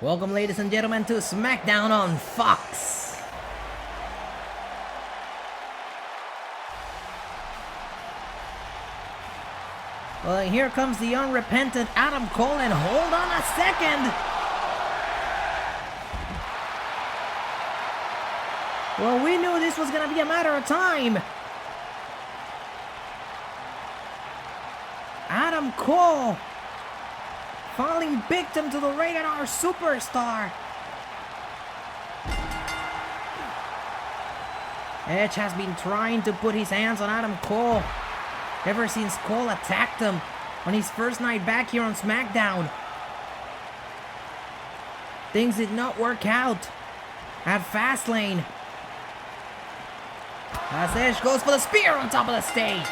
Welcome, ladies and gentlemen, to Smackdown on Fox. Well, here comes the unrepentant Adam Cole, and hold on a second. Well, we knew this was going to be a matter of time. Adam Cole falling victim to the Rated R superstar. Edge has been trying to put his hands on Adam Cole ever since Cole attacked him on his first night back here on Smackdown. Things did not work out at Fastlane, as Edge goes for the spear on top of the stage.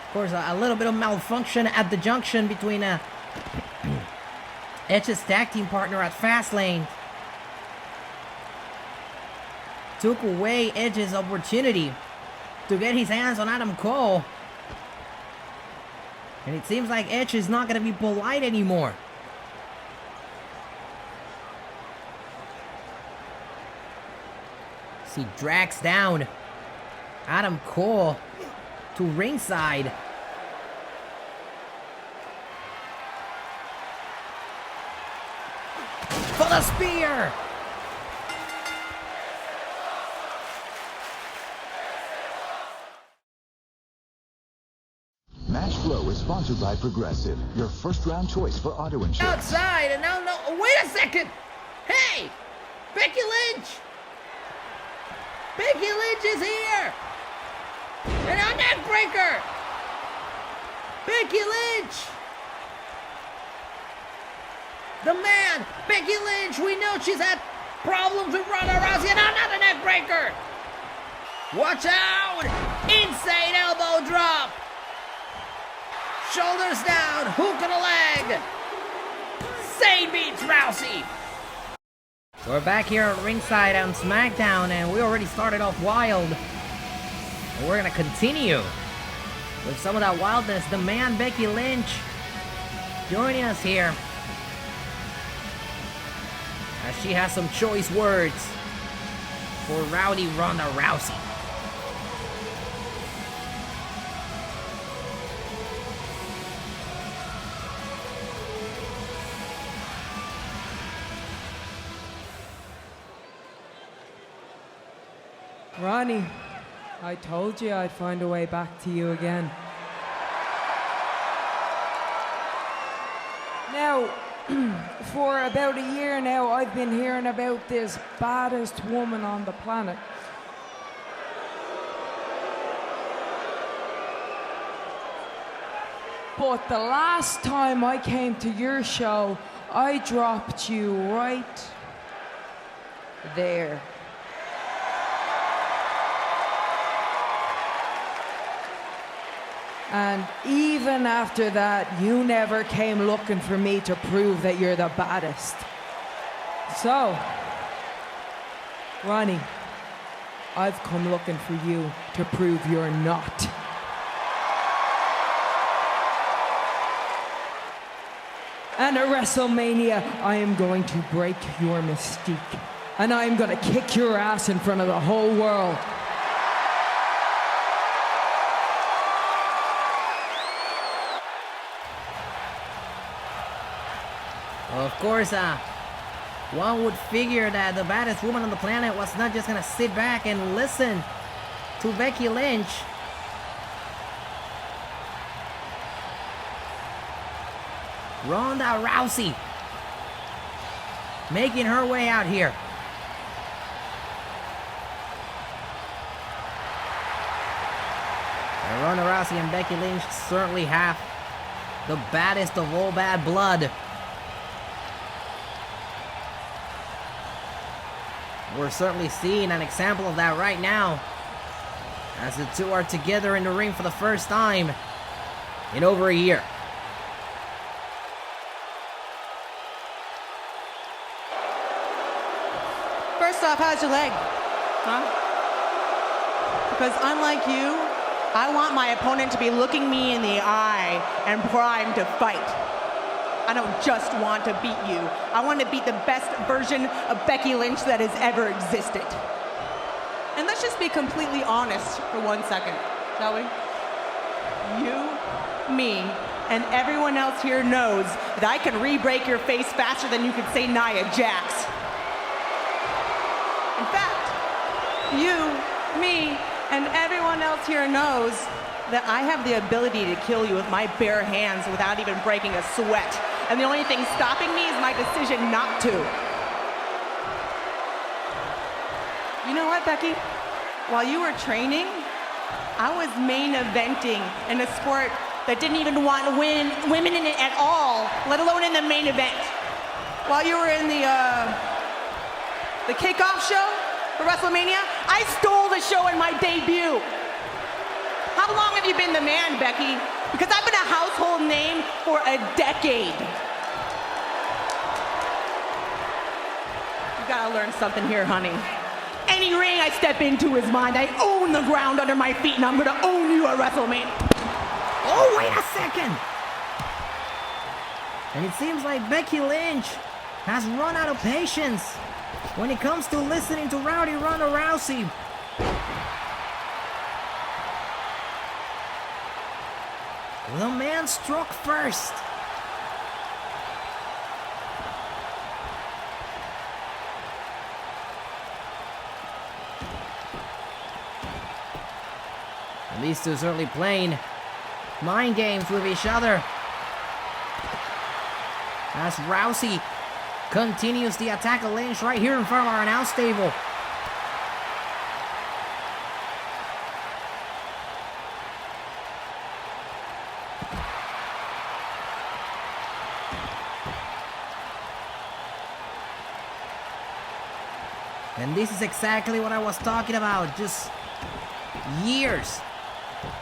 Of course, a little bit of malfunction at the junction between Edge's tag team partner at Fastlane took away Edge's opportunity to get his hands on Adam Cole. And it seems like Edge is not going to be polite anymore. He drags down Adam Cole to ringside. For the spear! Match Flow is sponsored by Progressive, your first round choice for auto insurance. Outside, and now, no, wait a second! Hey! Becky Lynch! Becky Lynch is here! And a neck breaker! Becky Lynch! The man, Becky Lynch, we know she's had problems with Ronda Rousey, and another neck breaker! Watch out! Insane elbow drop! Shoulders down, hook on the leg! Zayn beats Rousey! We're back here at ringside on Smackdown, and we already started off wild. And we're gonna continue with some of that wildness. The man, Becky Lynch, joining us here, as she has some choice words for Rowdy Ronda Rousey. Ronnie, I told you I'd find a way back to you again. Now, for about a year now, I've been hearing about this baddest woman on the planet. But the last time I came to your show, I dropped you right there. And even after that, you never came looking for me to prove that you're the baddest. So, Ronnie, I've come looking for you to prove you're not. And at WrestleMania, I am going to break your mystique. And I am going to kick your ass in front of the whole world. Well, of course, one would figure that the baddest woman on the planet was not just gonna sit back and listen to Becky Lynch. Ronda Rousey making her way out here. And Ronda Rousey and Becky Lynch certainly have the baddest of all bad blood. We're certainly seeing an example of that right now, as the two are together in the ring for the first time in over a year. First off, how's your leg? Huh? Because unlike you, I want my opponent to be looking me in the eye and primed to fight. I don't just want to beat you. I want to beat the best version of Becky Lynch that has ever existed. And let's just be completely honest for 1 second, shall we? You, me, and everyone else here knows that I can re-break your face faster than you could say Nia Jax. In fact, you, me, and everyone else here knows that I have the ability to kill you with my bare hands without even breaking a sweat. And the only thing stopping me is my decision not to. You know what, Becky? While you were training, I was main eventing in a sport that didn't even want women in it at all, let alone in the main event. While you were in the kickoff show for WrestleMania, I stole the show in my debut. How long have you been the man, Becky? Because I've been a household name for a decade. You gotta learn something here, honey. Any ring I step into is mine. I own the ground under my feet, and I'm gonna own you at WrestleMania. Oh, wait a second! And it seems like Becky Lynch has run out of patience when it comes to listening to Rowdy Ronda Rousey. The man struck first. And these two certainly playing mind games with each other. As Rousey continues the attack of Lynch right here in front of our announce table. And this is exactly what I was talking about. Just years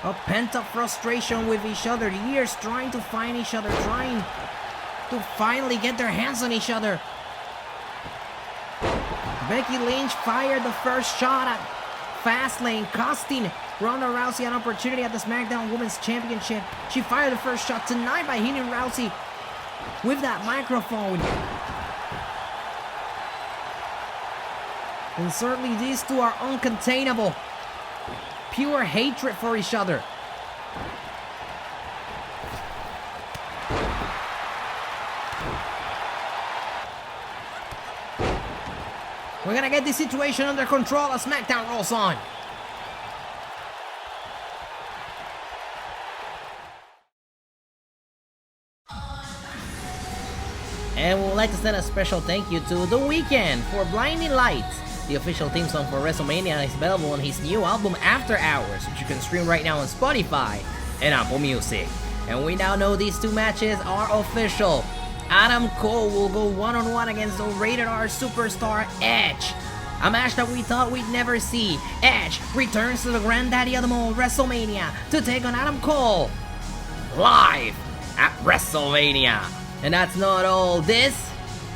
of pent-up frustration with each other. Years trying to find each other. Trying to finally get their hands on each other. Becky Lynch fired the first shot at Fastlane, costing Ronda Rousey an opportunity at the Smackdown Women's Championship. She fired the first shot tonight by hitting Rousey with that microphone. And certainly these two are uncontainable. Pure hatred for each other. We're gonna get this situation under control as SmackDown rolls on. And we would like to send a special thank you to The Weeknd for Blinding Lights. The official theme song for WrestleMania is available on his new album After Hours, which you can stream right now on Spotify and Apple Music. And we now know these two matches are official. Adam Cole will go one-on-one against the Rated R superstar Edge. A match that we thought we'd never see. Edge returns to the granddaddy of them all, WrestleMania, to take on Adam Cole live at WrestleMania. And that's not all. This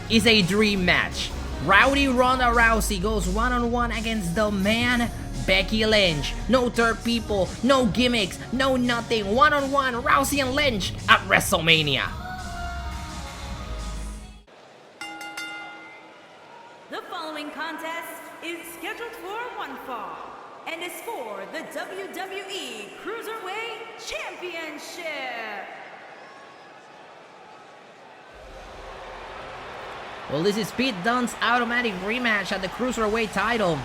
is a dream match. Rowdy Ronda Rousey goes one-on-one against the man, Becky Lynch. No third people, no gimmicks, no nothing. One-on-one, Rousey and Lynch at WrestleMania. The following contest is scheduled for one fall and is for the WWE Cruiserweight Championship. Well, this is Pete Dunne's automatic rematch at the Cruiserweight title.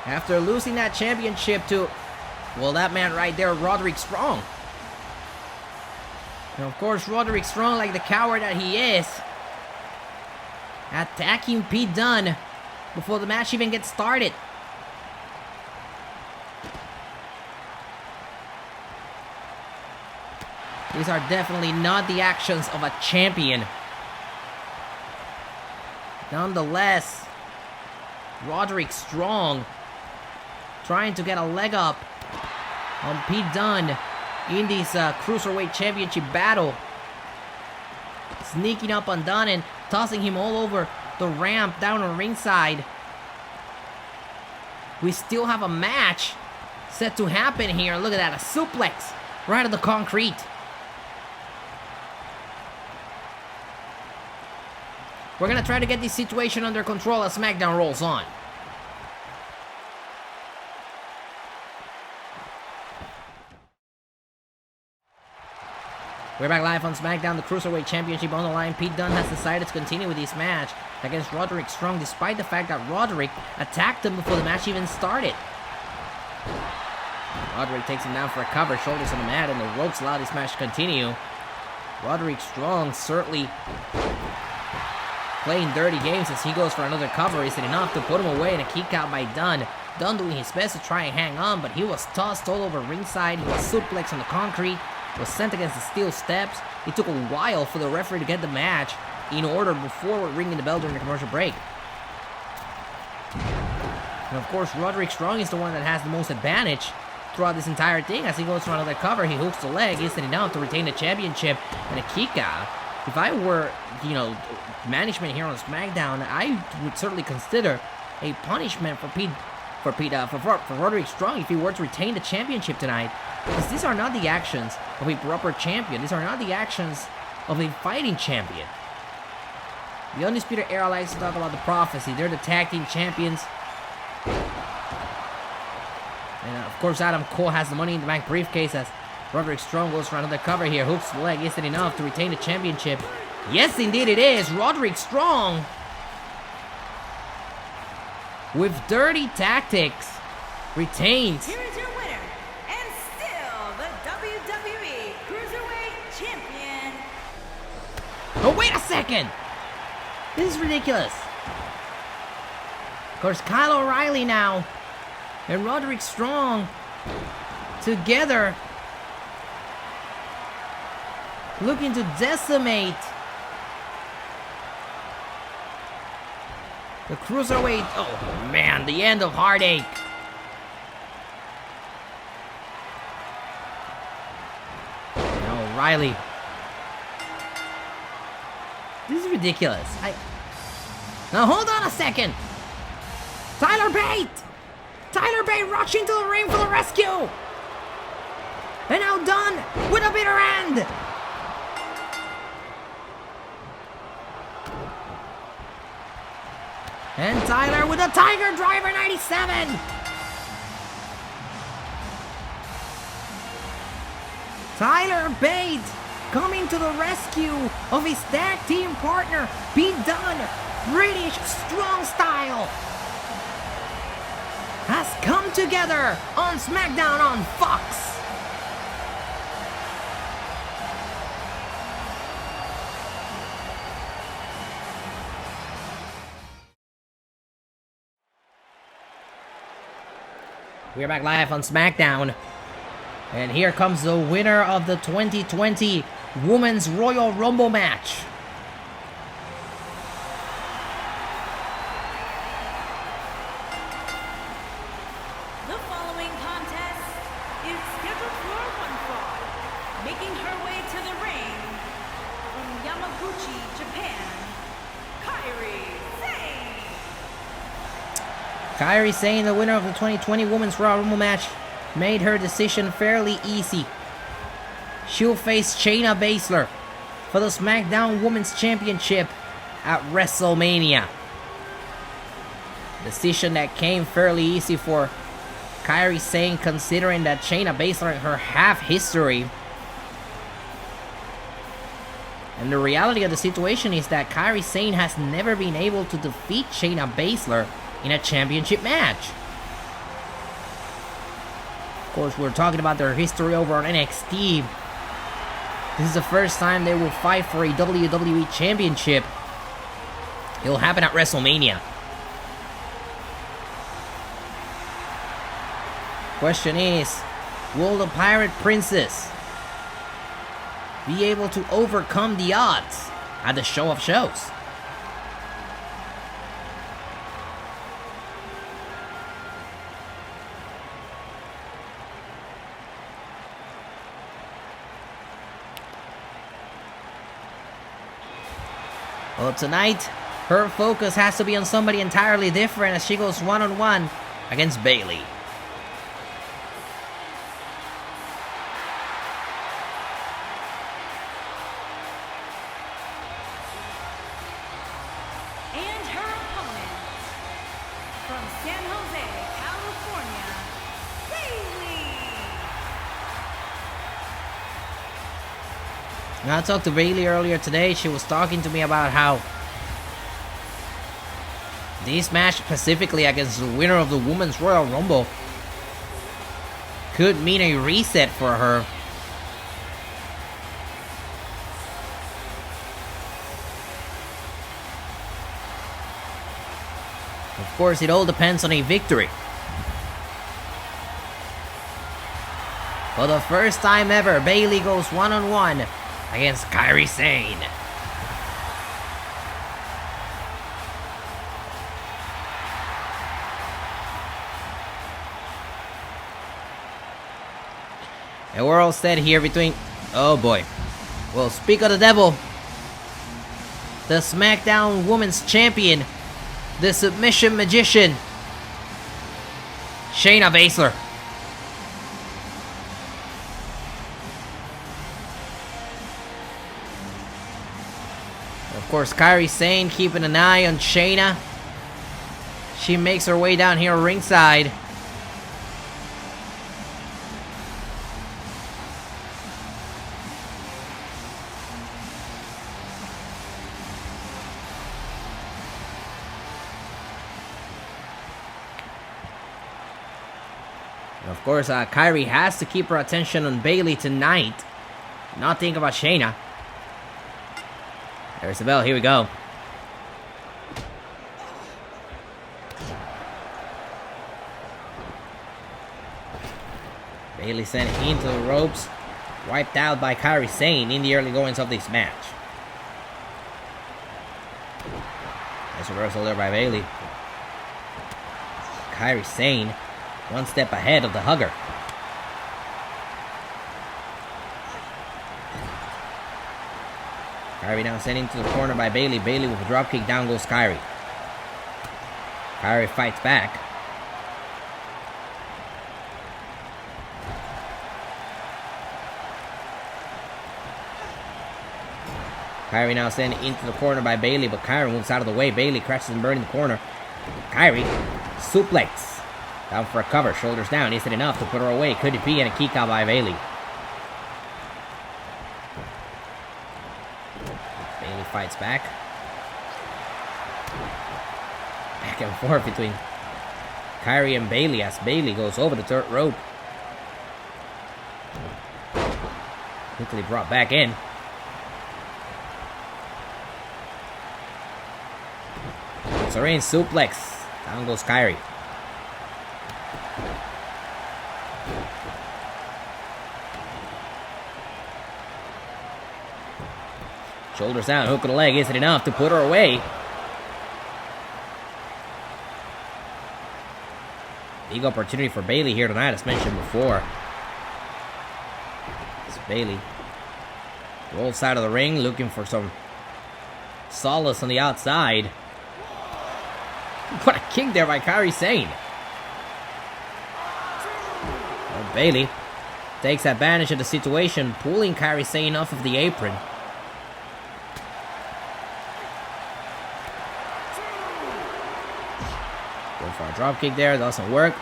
After losing that championship to, well, that man right there, Roderick Strong. And of course, Roderick Strong, like the coward that he is, attacking Pete Dunne before the match even gets started. These are definitely not the actions of a champion. Nonetheless, Roderick Strong trying to get a leg up on Pete Dunne in this Cruiserweight Championship battle. Sneaking up on Dunne and tossing him all over the ramp down on ringside. We still have a match set to happen here. Look at that, a suplex right on the concrete. We're gonna try to get this situation under control as SmackDown rolls on. We're back live on Smackdown, the Cruiserweight Championship on the line. Pete Dunne has decided to continue with this match against Roderick Strong, despite the fact that Roderick attacked him before the match even started. Roderick takes him down for a cover, shoulders on the mat, and the ropes allow this match to continue. Roderick Strong certainly playing dirty games as he goes for another cover. Is it enough to put him away, and a kick out by Dunne? Dunne doing his best to try and hang on, but he was tossed all over ringside. He was suplexed on the concrete, was sent against the steel steps. It took a while for the referee to get the match in order before ringing the bell during the commercial break. And of course, Roderick Strong is the one that has the most advantage throughout this entire thing. As he goes for another cover, he hooks the leg, isn't enough to retain the championship, and a kick out. If I were, management here on SmackDown, I would certainly consider a punishment for Roderick Strong if he were to retain the championship tonight. Because these are not the actions of a proper champion. These are not the actions of a fighting champion. The Undisputed Era likes to talk about the prophecy. They're the tag team champions. And of course, Adam Cole has the Money in the Bank briefcase as Roderick Strong goes for another cover here. Hooks the leg. Is it enough to retain the championship? Yes, indeed it is. Roderick Strong, with dirty tactics, retains. Here is your winner, and still the WWE Cruiserweight Champion. Oh, wait a second! This is ridiculous. Of course, Kyle O'Reilly now and Roderick Strong together looking to decimate the Cruiserweight. Oh man, the end of Heartache. Now O'Reilly. This is ridiculous. Now hold on a second. Tyler Bate rushing to the ring for the rescue. And now Dunne with a bitter end. And Tyler with a Tiger Driver 97. Tyler Bate coming to the rescue of his tag team partner, Pete Dunne. British Strong Style has come together on SmackDown on Fox. We're back live on SmackDown. And here comes the winner of the 2020 Women's Royal Rumble match. The following contest is scheduled for one fall. Making her way to the ring from Yamaguchi, Japan, Kairi Sane. Kairi Sane, the winner of the 2020 Women's Royal Rumble match, made her decision fairly easy. She'll face Shayna Baszler for the SmackDown Women's Championship at WrestleMania. Decision that came fairly easy for Kairi Sane, considering that Shayna Baszler and her have history. And the reality of the situation is that Kairi Sane has never been able to defeat Shayna Baszler in a championship match. Of course, we're talking about their history over on NXT. This is the first time they will fight for a WWE Championship. It'll happen at WrestleMania. Question is, will the Pirate Princess be able to overcome the odds at the Show of Shows? Well, tonight, her focus has to be on somebody entirely different as she goes one-on-one against Bayley. And her opponent, from San Jose, California, Bayley. Now, I talked to Bayley earlier today. She was talking to me about how this match, specifically against the winner of the Women's Royal Rumble, could mean a reset for her. Of course, it all depends on a victory. For the first time ever, Bayley goes one-on-one against Kairi Sane. And we're all set here between... Oh boy. Well, speak of the devil. The SmackDown Women's Champion. The Submission Magician. Shayna Baszler. Of course, Kairi Sane keeping an eye on Shayna. She makes her way down here ringside. Of course, Kairi has to keep her attention on Bayley tonight. Not think about Shayna. There's the bell. Here we go. Bayley sent into the ropes. Wiped out by Kairi Sane in the early goings of this match. Nice reversal there by Bayley. Kairi Sane one step ahead of the hugger. Kairi now sent into the corner by Bayley. Bayley with a dropkick. Down goes Kairi. Kairi fights back. Kairi now sent into the corner by Bayley, but Kairi moves out of the way. Bayley crashes and burns in the corner. Kairi suplex. Down for a cover, shoulders down. Is it enough to put her away? Could it be? And a kick out by Bayley. Bayley fights back. Back and forth between Kairi and Bayley as Bayley goes over the third rope. Quickly brought back in. Serene suplex. Down goes Kairi. Shoulders down, hook of the leg. Is it enough to put her away? Big opportunity for Bayley here tonight, as mentioned before. It's Bayley. Rolls out of the ring, looking for some solace on the outside. What a kick there by Kairi Sane. Well, Bayley takes advantage of the situation, pulling Kairi Sane off of the apron. Go for a dropkick there, doesn't work.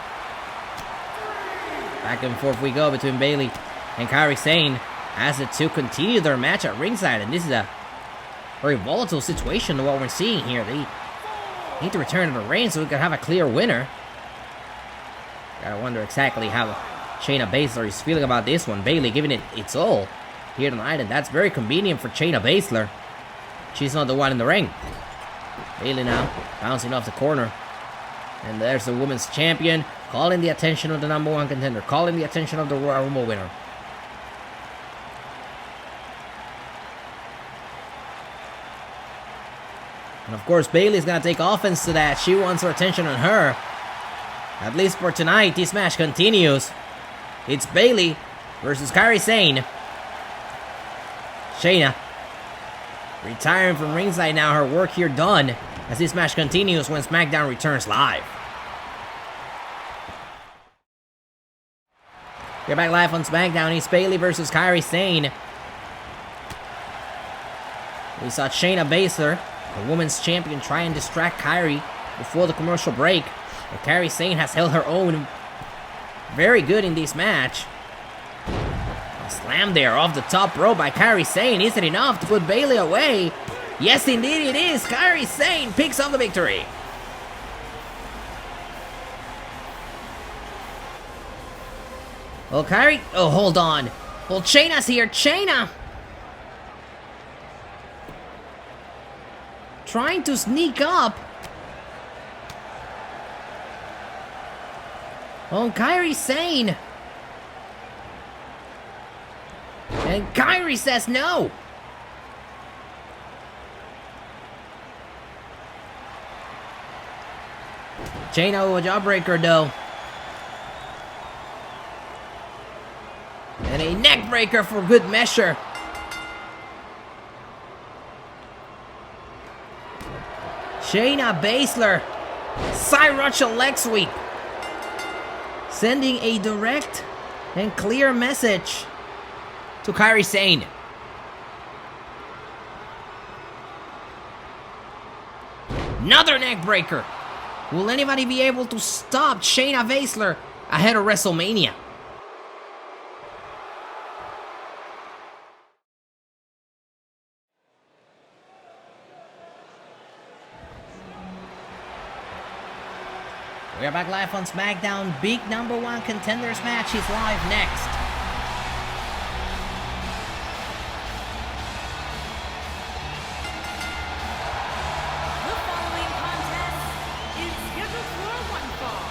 Back and forth we go between Bayley and Kairi Sane as the two continue their match at ringside, and this is a very volatile situation to what we're seeing here. They need to return to the ring so we can have a clear winner. Gotta wonder exactly how Shayna Baszler is feeling about this one. Bayley giving it its all here tonight, and that's very convenient for Shayna Baszler. She's not the one in the ring. Bayley now bouncing off the corner. And there's the women's champion, calling the attention of the number one contender, calling the attention of the Royal Rumble winner. And of course, Bayley's gonna take offense to that. She wants her attention on her. At least for tonight, this match continues. It's Bayley versus Kairi Sane. Shayna retiring from ringside now, her work here done, as this match continues when SmackDown returns live. We're back live on Smackdown. It's Bayley versus Kairi Sane. We saw Shayna Baszler, the women's champion, try and distract Kairi before the commercial break. But Kairi Sane has held her own very good in this match. A slam there off the top rope by Kairi Sane. Is it enough to put Bayley away? Yes, indeed it is. Kairi Sane picks up the victory. Well, Kairi... Oh, hold on. Well, Shayna's here. Shayna! Trying to sneak up. Oh, Kairi Sane. And Kairi says no. Shayna, a jawbreaker though. And a neck breaker for good measure. Shayna Baszler. Sriracha leg sweep. Sending a direct and clear message to Kairi Sane. Another neck breaker. Will anybody be able to stop Shayna Baszler ahead of WrestleMania? We are back live on Smackdown. Big #1 contenders match is live next. The following contest is scheduled for one fall.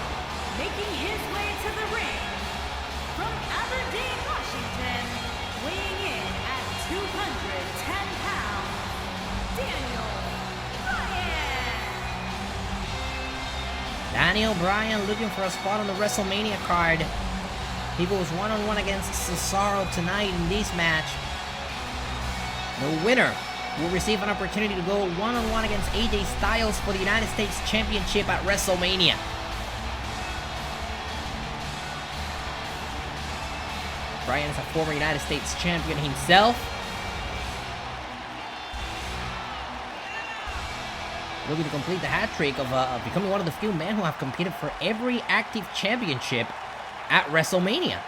Making his way to the ring from Aberdeen, Washington, weighing in at 210 pounds, Daniel Bryan. Daniel Bryan looking for a spot on the WrestleMania card. He goes one-on-one against Cesaro tonight in this match. The winner will receive an opportunity to go one-on-one against AJ Styles for the United States Championship at WrestleMania. Bryan is a former United States champion himself. Looking to complete the hat trick of becoming one of the few men who have competed for every active championship at WrestleMania.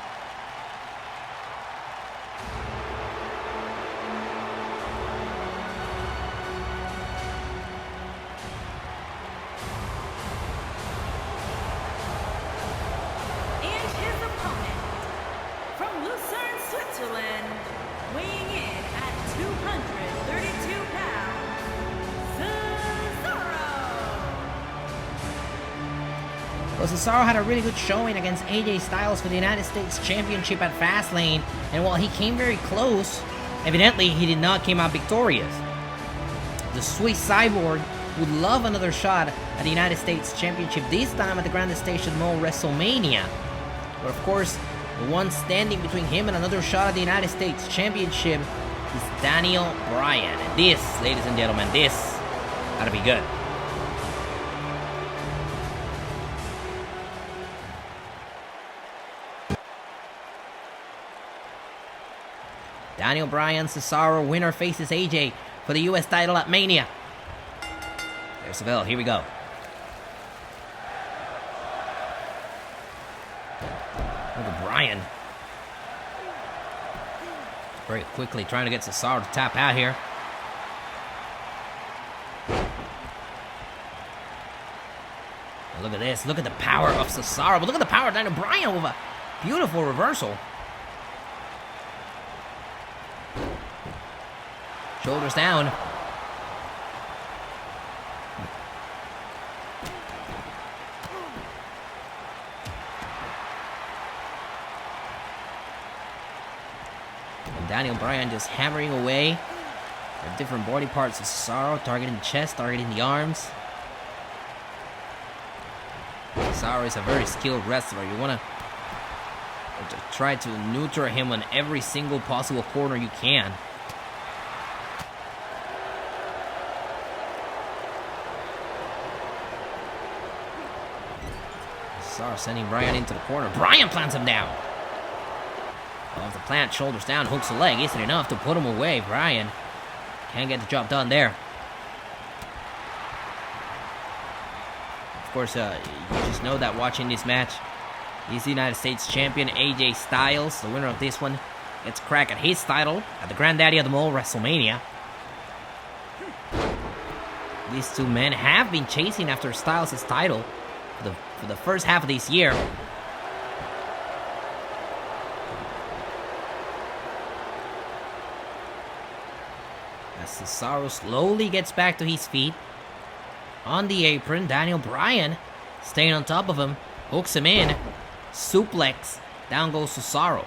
And his opponent, from Lucerne, Switzerland, weighing in at 232 pounds, Cesaro. Well, Cesaro had a really good showing against AJ Styles for the United States Championship at Fastlane, and while he came very close, evidently he did not come out victorious. The Swiss Cyborg would love another shot at the United States Championship, this time at the Grande Station Mall WrestleMania. But of course, the one standing between him and another shot at the United States Championship is Daniel Bryan. And this, ladies and gentlemen, this gotta be good. Daniel Bryan, Cesaro, winner faces AJ for the US title at Mania. There's the bell, here we go. Look at Bryan. Very quickly trying to get Cesaro to tap out here. And look at this, look at the power of Cesaro, but look at the power of Daniel Bryan with a beautiful reversal. Shoulders down. And Daniel Bryan just hammering away at different body parts of Cesaro, targeting the chest, targeting the arms. Cesaro is a very skilled wrestler. You want to try to neuter him on every single possible corner you can. Cesaro sending Bryan into the corner. Bryan plants him down. Off the plant, shoulders down, hooks the leg. Isn't enough to put him away. Bryan can't get the job done there. Of course, you just know that watching this match. He's the United States champion, AJ Styles. The winner of this one gets a crack at his title at the Granddaddy of them all, WrestleMania. These two men have been chasing after Styles' title for the first half of this year. As Cesaro slowly gets back to his feet. On the apron, Daniel Bryan staying on top of him, hooks him in, suplex, down goes Cesaro.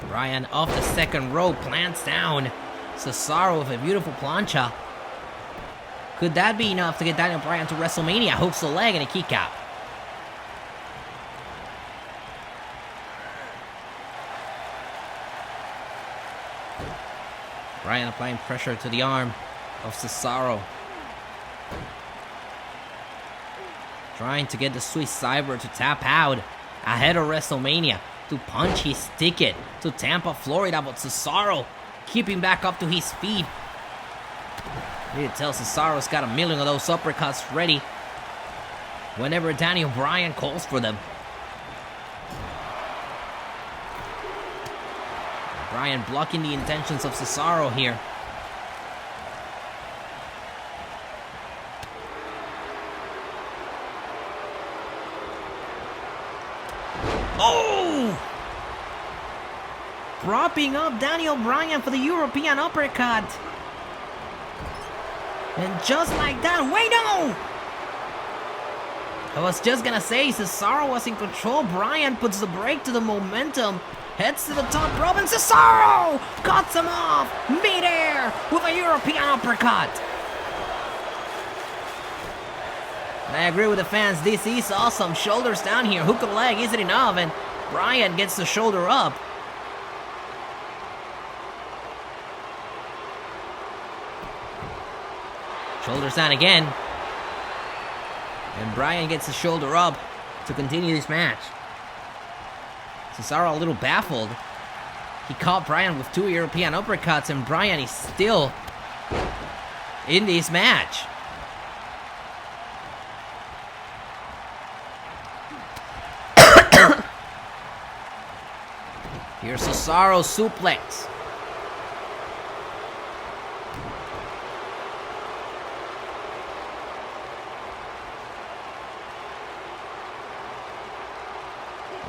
Bryan off the second rope, plants down Cesaro with a beautiful plancha. Could that be enough to get Daniel Bryan to WrestleMania? Hooks the leg and a kick out. Bryan applying pressure to the arm of Cesaro. Trying to get the Swiss Cyber to tap out ahead of WrestleMania to punch his ticket to Tampa, Florida, but Cesaro keeping back up to his feet. You can tell Cesaro's got a million of those uppercuts ready whenever Daniel Bryan calls for them. Bryan blocking the intentions of Cesaro here. Oh! Propping up Daniel Bryan for the European uppercut. And just like that, wait, no! I was just gonna say, Cesaro was in control. Bryan puts the brake to the momentum. Heads to the top rope, and Cesaro cuts him off midair with a European uppercut. I agree with the fans, this is awesome. Shoulders down here, hook of the leg isn't enough, and Bryan gets the shoulder up. Shoulders down again. And Bryan gets the shoulder up to continue this match. Cesaro a little baffled. He caught Bryan with 2 European uppercuts, and Bryan is still in this match. Here's Cesaro's suplex.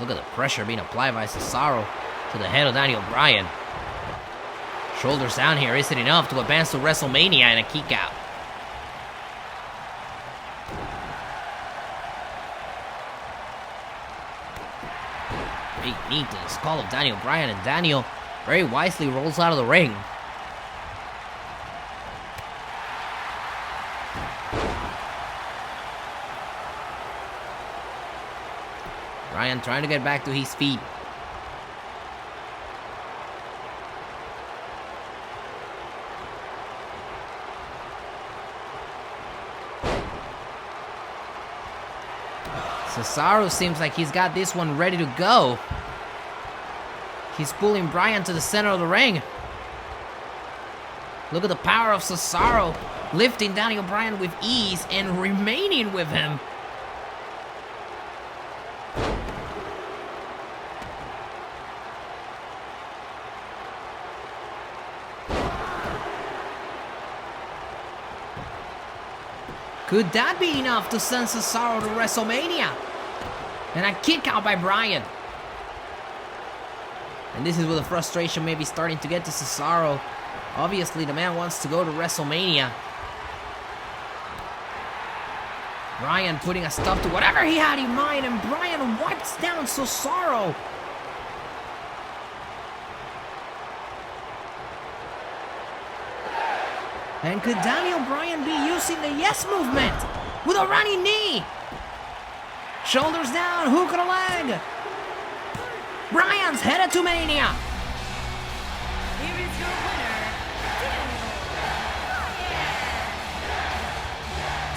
Look at the pressure being applied by Cesaro to the head of Daniel Bryan. Shoulders down here isn't enough to advance to WrestleMania and a kick out. Big knee to the skull of Daniel Bryan, and Daniel very wisely rolls out of the ring. Bryan trying to get back to his feet. Cesaro seems like he's got this one ready to go. He's pulling Bryan to the center of the ring. Look at the power of Cesaro, lifting Daniel Bryan with ease and remaining with him. Could that be enough to send Cesaro to WrestleMania? And a kick out by Bryan. And this is where the frustration may be starting to get to Cesaro. Obviously, the man wants to go to WrestleMania. Bryan putting a stop to whatever he had in mind, and Bryan wipes down Cesaro. And could Daniel Bryan be using the yes movement with a running knee? Shoulders down, hook of the leg. Bryan's headed to Mania. Here is your winner,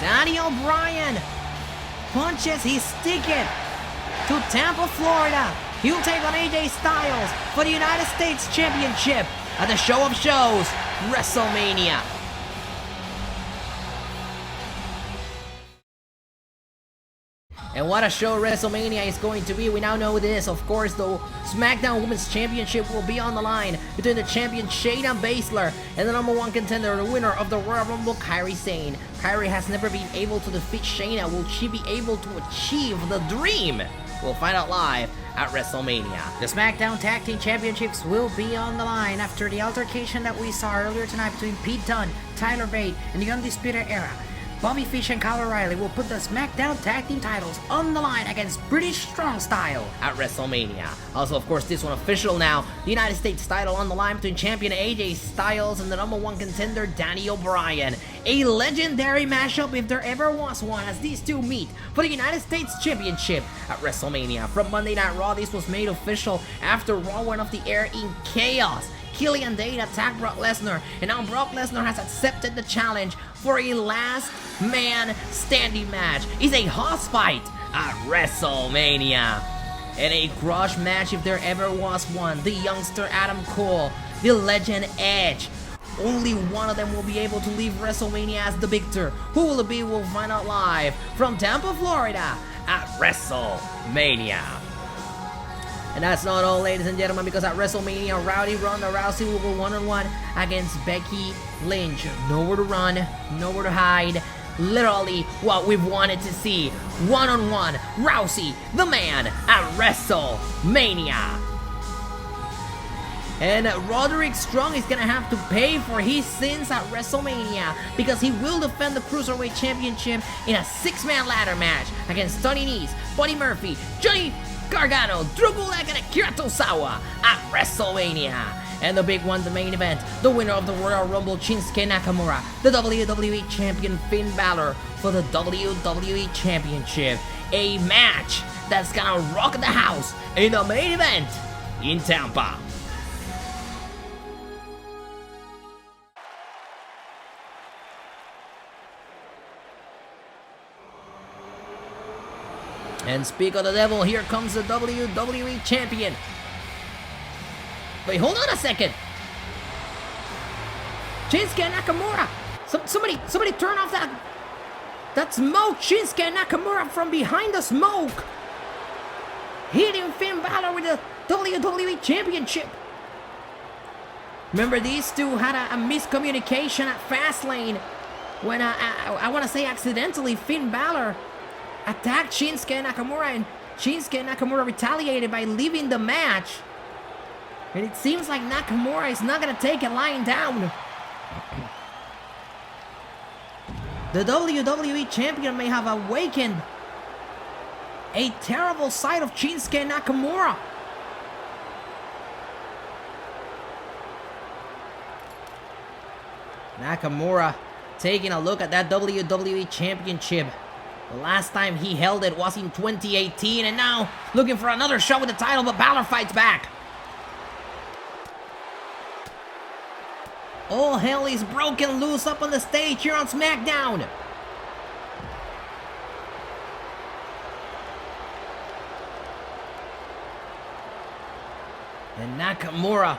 Daniel Bryan punches he's sticking to Tampa, Florida. He'll take on AJ Styles for the United States Championship at the show of shows, WrestleMania. And what a show WrestleMania is going to be. We now know this. Of course, the Smackdown Women's Championship will be on the line between the champion Shayna Baszler and the #1 contender, the winner of the Royal Rumble, Kairi Sane. Kairi has never been able to defeat Shayna. Will she be able to achieve the dream? We'll find out live at WrestleMania. The SmackDown Tag Team Championships will be on the line after the altercation that we saw earlier tonight between Pete Dunne, Tyler Bate, and the Undisputed Era. Bobby Fish and Kyle O'Reilly will put the SmackDown Tag Team titles on the line against British Strong Style at WrestleMania. Also, of course, this one official now. The United States title on the line between champion AJ Styles and the #1 contender Daniel Bryan. A legendary matchup if there ever was one, as these two meet for the United States Championship at WrestleMania. From Monday Night Raw, this was made official after Raw went off the air in chaos. Killian Dane attacked Brock Lesnar, and now Brock Lesnar has accepted the challenge for a last man standing match. It's a house fight at WrestleMania. And a crush match if there ever was one. The youngster Adam Cole, the legend Edge. Only one of them will be able to leave WrestleMania as the victor. Who will it be? We'll find out live from Tampa, Florida at WrestleMania. And that's not all, ladies and gentlemen, because at WrestleMania, Ronda Rousey will go one-on-one against Becky Lynch. Nowhere to run, nowhere to hide. Literally what we've wanted to see. One-on-one, Rousey, the man, at WrestleMania. And Roderick Strong is gonna have to pay for his sins at WrestleMania because he will defend the Cruiserweight Championship in a 6-man ladder match against Tony Nese, Buddy Murphy, Johnny Gargano, Drew Gulak, and Akira Tozawa at WrestleMania. And the big one, the main event, the winner of the Royal Rumble, Shinsuke Nakamura, the WWE Champion Finn Balor for the WWE Championship. A match that's gonna rock the house in the main event in Tampa. And speak of the devil, here comes the WWE Champion. Wait, hold on a second. Shinsuke Nakamura. Somebody turn off that smoke. Shinsuke Nakamura from behind the smoke, hitting Finn Balor with the WWE Championship. Remember, these two had a miscommunication at Fastlane when I want to say accidentally Finn Balor attacked Shinsuke Nakamura, and Shinsuke Nakamura retaliated by leaving the match. And it seems like Nakamura is not going to take it lying down. The WWE Champion may have awakened a terrible side of Shinsuke Nakamura. Nakamura taking a look at that WWE Championship. The last time he held it was in 2018, and now looking for another shot with the title, but Balor fights back. All hell is broken loose up on the stage here on SmackDown. And Nakamura.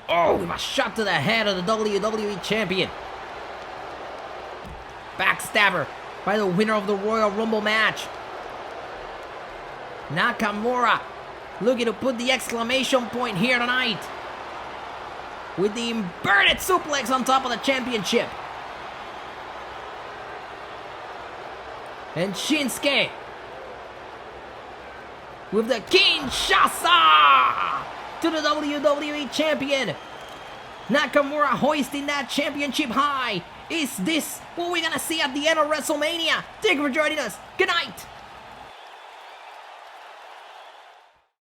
Oh, a shot to the head of the WWE Champion. Backstabber by the winner of the Royal Rumble match. Nakamura looking to put the exclamation point here tonight with the inverted suplex on top of the championship. And Shinsuke with the Kinshasa to the WWE Champion. Nakamura hoisting that championship high. Is this what we're gonna see at the end of WrestleMania? Thank you for joining us. Good night.